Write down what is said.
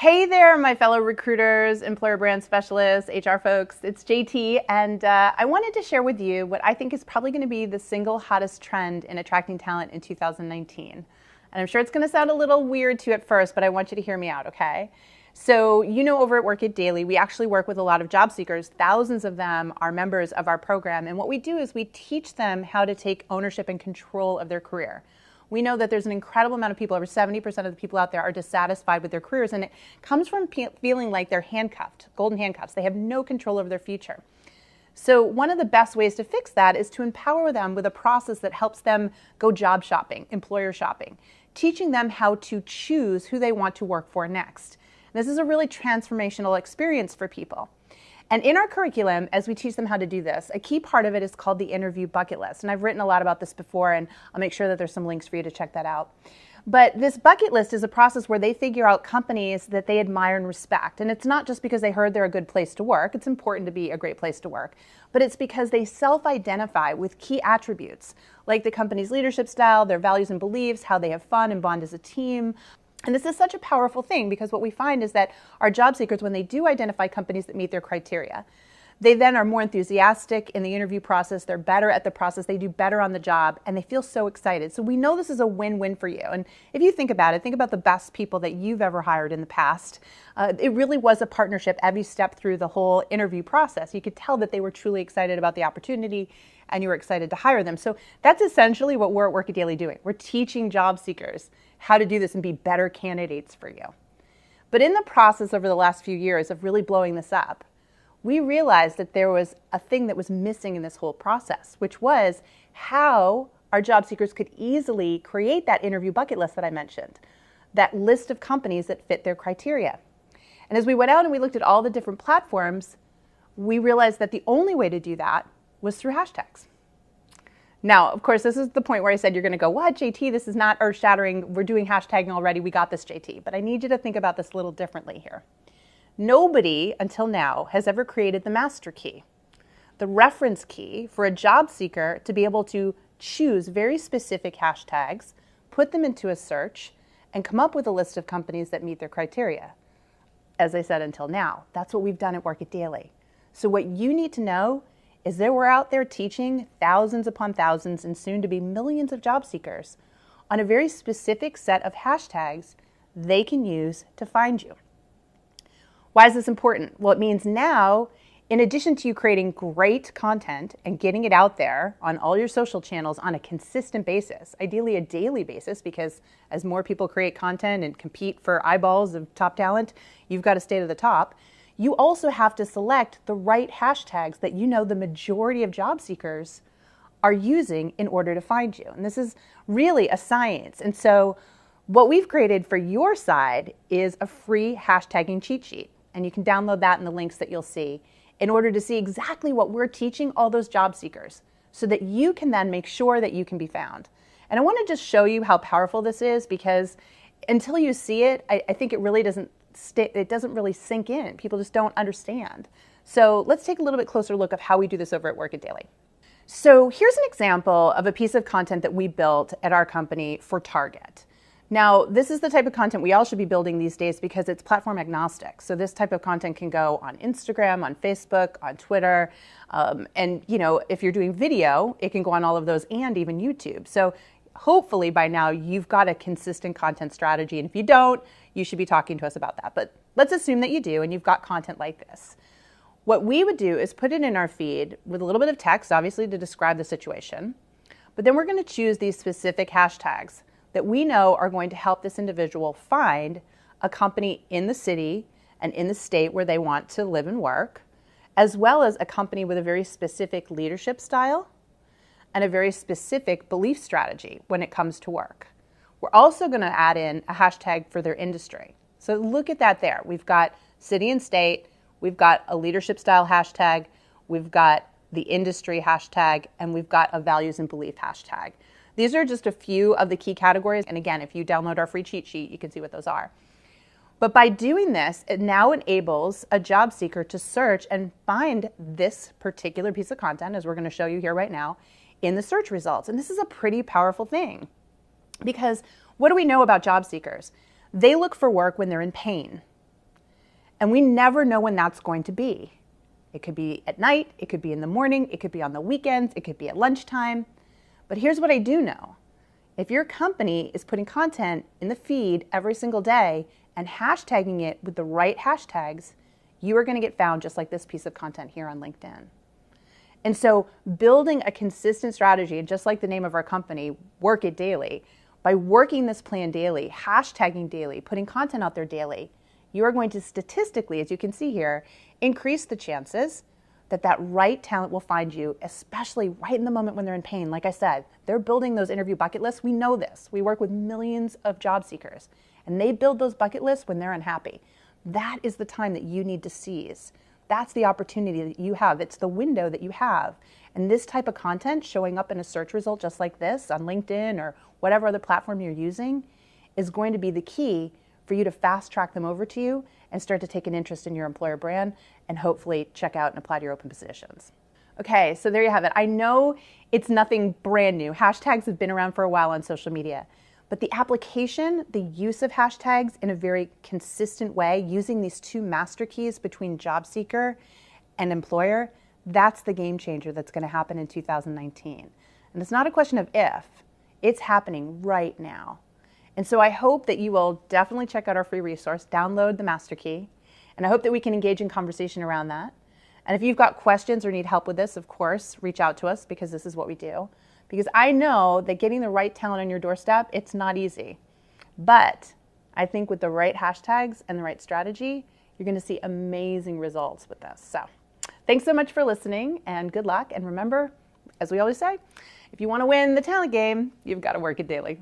Hey there, my fellow recruiters, employer brand specialists, HR folks. It's JT, and I wanted to share with you what I think is probably going to be the single hottest trend in attracting talent in 2019. And I'm sure it's going to sound a little weird to you at first, but I want you to hear me out, okay? So, over at Work It Daily, we actually work with a lot of job seekers. Thousands of them are members of our program, and what we do is we teach them how to take ownership and control of their career. We know that there's an incredible amount of people, over 70% of the people out there are dissatisfied with their careers, and it comes from feeling like they're handcuffed, golden handcuffs. They have no control over their future. So one of the best ways to fix that is to empower them with a process that helps them go job shopping, employer shopping, teaching them how to choose who they want to work for next. This is a really transformational experience for people. And in our curriculum, as we teach them how to do this, a key part of it is called the interview bucket list. And I've written a lot about this before, and I'll make sure that there's some links for you to check that out. But this bucket list is a process where they figure out companies that they admire and respect. And it's not just because they heard they're a good place to work. It's important to be a great place to work. But it's because they self-identify with key attributes, like the company's leadership style, their values and beliefs, how they have fun and bond as a team. And this is such a powerful thing because what we find is that our job seekers, when they do identify companies that meet their criteria, they then are more enthusiastic in the interview process, they're better at the process, they do better on the job, and they feel so excited. So we know this is a win-win for you. And if you think about it, think about the best people that you've ever hired in the past. It really was a partnership every step through the whole interview process. You could tell that they were truly excited about the opportunity and you were excited to hire them. So that's essentially what we're at Work It Daily doing. We're teaching job seekers how to do this and be better candidates for you. But in the process over the last few years of really blowing this up, we realized that there was a thing that was missing in this whole process, which was how our job seekers could easily create that interview bucket list that I mentioned, that list of companies that fit their criteria. And as we went out and we looked at all the different platforms, we realized that the only way to do that was through hashtags. Now, of course, this is the point where I said you're going to go, what, JT, this is not earth-shattering. We're doing hashtagging already. We got this, JT. But I need you to think about this a little differently here. Nobody until now has ever created the master key, the reference key for a job seeker to be able to choose very specific hashtags, put them into a search, and come up with a list of companies that meet their criteria. As I said, until now, that's what we've done at Work It Daily. So what you need to know is that we're out there teaching thousands upon thousands and soon to be millions of job seekers on a very specific set of hashtags they can use to find you. Why is this important? Well, it means now, in addition to you creating great content and getting it out there on all your social channels on a consistent basis, ideally a daily basis, because as more people create content and compete for eyeballs of top talent, you've got to stay to the top. You also have to select the right hashtags that you know the majority of job seekers are using in order to find you. And this is really a science. And so what we've created for your side is a free hashtagging cheat sheet. And you can download that in the links that you'll see in order to see exactly what we're teaching all those job seekers so that you can then make sure that you can be found. And I want to just show you how powerful this is because until you see it, I think it really doesn't really sink in. People just don't understand. So let's take a little bit closer look of how we do this over at Work It Daily. So here's an example of a piece of content that we built at our company for Target. Now, this is the type of content we all should be building these days because it's platform agnostic. So this type of content can go on Instagram, on Facebook, on Twitter, and if you're doing video, it can go on all of those and even YouTube. So hopefully by now you've got a consistent content strategy, and if you don't, you should be talking to us about that. But let's assume that you do and you've got content like this. What we would do is put it in our feed with a little bit of text, obviously, to describe the situation. But then we're going to choose these specific hashtags that we know are going to help this individual find a company in the city and in the state where they want to live and work, as well as a company with a very specific leadership style and a very specific belief strategy when it comes to work. We're also going to add in a hashtag for their industry. So look at that there. We've got city and state, we've got a leadership style hashtag, we've got the industry hashtag, and we've got a values and belief hashtag. These are just a few of the key categories. And again, if you download our free cheat sheet, you can see what those are. But by doing this, it now enables a job seeker to search and find this particular piece of content, as we're going to show you here right now, in the search results. And this is a pretty powerful thing because what do we know about job seekers? They look for work when they're in pain. And we never know when that's going to be. It could be at night, it could be in the morning, it could be on the weekends, it could be at lunchtime. But here's what I do know. If your company is putting content in the feed every single day and hashtagging it with the right hashtags, you are going to get found just like this piece of content here on LinkedIn. And so building a consistent strategy, just like the name of our company, Work It Daily, by working this plan daily, hashtagging daily, putting content out there daily, you are going to statistically, as you can see here, increase the chances that that right talent will find you, especially right in the moment when they're in pain. Like I said, they're building those interview bucket lists. We know this. We work with millions of job seekers, and they build those bucket lists when they're unhappy. That is the time that you need to seize. That's the opportunity that you have. It's the window that you have. And this type of content showing up in a search result just like this on LinkedIn or whatever other platform you're using is going to be the key for you to fast track them over to you and start to take an interest in your employer brand and hopefully check out and apply to your open positions. Okay, so there you have it. I know it's nothing brand new. Hashtags have been around for a while on social media, but the application, the use of hashtags in a very consistent way, using these two master keys between job seeker and employer, that's the game changer that's going to happen in 2019. And it's not a question of if, it's happening right now. And so I hope that you will definitely check out our free resource, download the master key, and I hope that we can engage in conversation around that. And if you've got questions or need help with this, of course, reach out to us because this is what we do. Because I know that getting the right talent on your doorstep, it's not easy. But I think with the right hashtags and the right strategy, you're going to see amazing results with this. So thanks so much for listening and good luck. And remember, as we always say, if you want to win the talent game, you've got to work it daily.